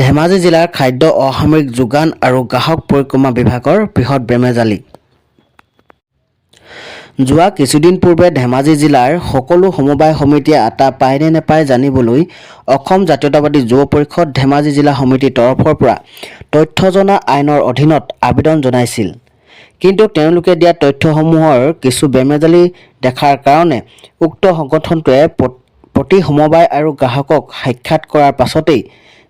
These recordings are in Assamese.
ধেমাজি জিলাৰ খাদ্য অসামৰিক যোগান আৰু গ্ৰাহক পৰিক্ৰমা বিভাগৰ বৃহৎ বেমেজালি। যোৱা কিছুদিন পূৰ্বে ধেমাজি জিলাৰ সকলো সমবায় সমিতিয়ে আটা পায় নে নাপায় জানিবলৈ অসম জাতীয়তাবাদী যুৱ পৰিষদ ধেমাজি জিলা সমিতিৰ তৰফৰ পৰা তথ্য জনা আইনৰ অধীনত আবেদন জনাইছিল। কিন্তু তেওঁলোকে দিয়া তথ্যসমূহৰ কিছু বেমেজালি দেখাৰ কাৰণে উক্ত সংগঠনটোৱে প্ৰতি সমবায় আৰু গ্ৰাহকক সাক্ষাৎ কৰাৰ পাছতেই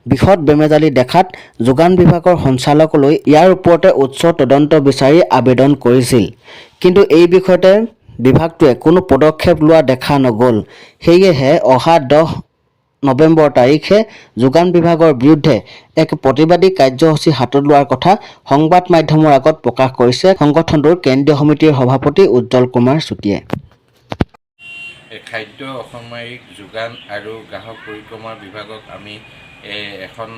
বৃহৎ বেমেজালি দেখাত যোগান বিভাগৰ সঞ্চালকলৈ ইয়াৰ ওপৰতে উচ্চ তদন্ত বিচাৰি আবেদন কৰিছিল। কিন্তু এই বিষয়তে বিভাগটোৱে কোনো পদক্ষেপ লোৱা দেখা নগ'ল। সেয়েহে অহা 10 নৱেম্বৰ তাৰিখে যোগান বিভাগৰ বিৰুদ্ধে এক প্ৰতিবাদী কাৰ্যসূচী হাতত লোৱাৰ কথা সংবাদ মাধ্যমৰ আগত প্ৰকাশ কৰিছে সংগঠনটোৰ কেন্দ্ৰীয় সমিতিৰ সভাপতি উজ্জ্বল কুমাৰ চুতীয়ে। খাদ্য অসামৰিক যোগান আৰু গ্ৰাহক পৰিক্ৰমা বিভাগক আমি এখন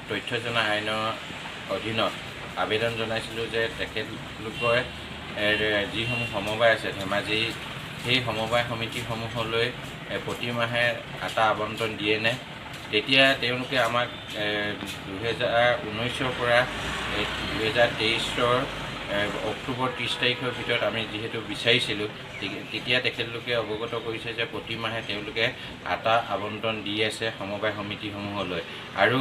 তথ্য জনা আইনৰ অধীনত আবেদন জনাইছিলোঁ যে তেখেতলোকৰ যিসমূহ সমবায় আছে ধেমাজি, সেই সমবায় সমিতিসমূহলৈ প্ৰতিমাহে আটা আবণ্টন দিয়েনে। তেতিয়া তেওঁলোকে আমাক 2019ৰ পৰা 2023ৰ অক্টোবৰ 30 তাৰিখৰ ভিতৰত আমি যিহেতু বিচাৰিছিলোঁ, তেতিয়া তেখেতলোকে অৱগত কৰিছে যে প্ৰতিমাহে তেওঁলোকে আটা আবণ্টন দি আছে সমবায় সমিতিসমূহলৈ। আৰু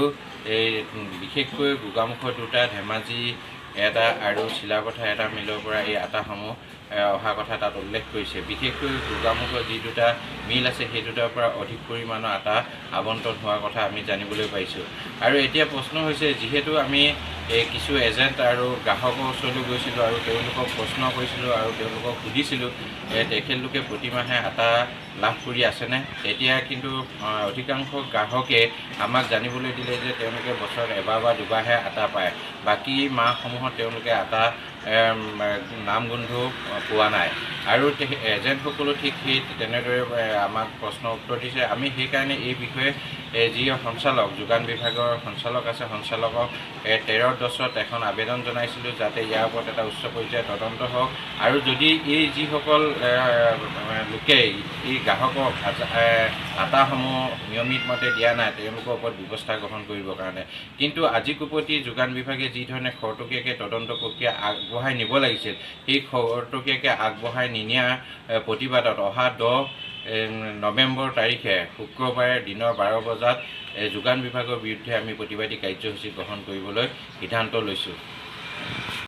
বিশেষকৈ গোগামুখৰ দুটা, ধেমাজি এটা আৰু চিলাপথাৰ এটা মিলৰ পৰা এই আটাসমূহ অহা কথা তাত উল্লেখ কৰিছে। বিশেষকৈ গোগামুখৰ যি দুটা মিল আছে সেই দুটাৰ পৰা অধিক পৰিমাণৰ আটা আবণ্টন হোৱাৰ কথা আমি জানিবলৈ পাইছোঁ। আৰু এতিয়া প্ৰশ্ন হৈছে, যিহেতু আমি কিছু এজেণ্ট আৰু গ্ৰাহকৰ ওচৰলৈ গৈছিলোঁ আৰু তেওঁলোকক প্ৰশ্ন কৰিছিলোঁ আৰু তেওঁলোকক সুধিছিলোঁ তেখেতলোকে প্ৰতিমাহে আটা লাভ কৰি আছেনে। তেতিয়া কিন্তু অধিকাংশ গ্ৰাহকে আমাক জানিবলৈ দিলে যে তেওঁলোকে বছৰত এবাৰ বা দুবাৰহে আটা পায়, বাকী মাহসমূহত তেওঁলোকে আটা নাম গোন্ধও পোৱা নাই। আৰু এজেণ্টসকলো ঠিক সেই তেনেদৰে আমাক প্ৰশ্ন উত্তৰ দিছে। আমি সেইকাৰণে এই বিষয়ে যি সঞ্চালক যোগান বিভাগৰ সঞ্চালক আছে, সঞ্চালকক 13/10 এখন আবেদন জনাইছিলোঁ যাতে ইয়াৰ ওপৰত এটা উচ্চ পৰ্যায়ৰ তদন্ত হওক আৰু যদি এই যিসকল লোকে এই গ্ৰাহকক আটাসমূহ নিয়মিতমতে দিয়া নাই তেওঁলোকৰ ওপৰত ব্যৱস্থা গ্ৰহণ কৰিবৰ কাৰণে। কিন্তু আজি কোপতি যোগান বিভাগে যি ধৰণে খৰতকীয়াকৈ তদন্ত প্ৰক্ৰিয়া আগবঢ়াই নিব লাগিছিল, সেই খৰতকীয়াকৈ আগবঢ়াই নিনিয়া প্ৰতিবাদত অহা 10 নৱেম্বৰ তাৰিখে শুক্ৰবাৰে দিনৰ 12 বজাত যোগান বিভাগৰ বিৰুদ্ধে আমি প্ৰতিবাদী কাৰ্যসূচী গ্ৰহণ কৰিবলৈ সিদ্ধান্ত লৈছোঁ।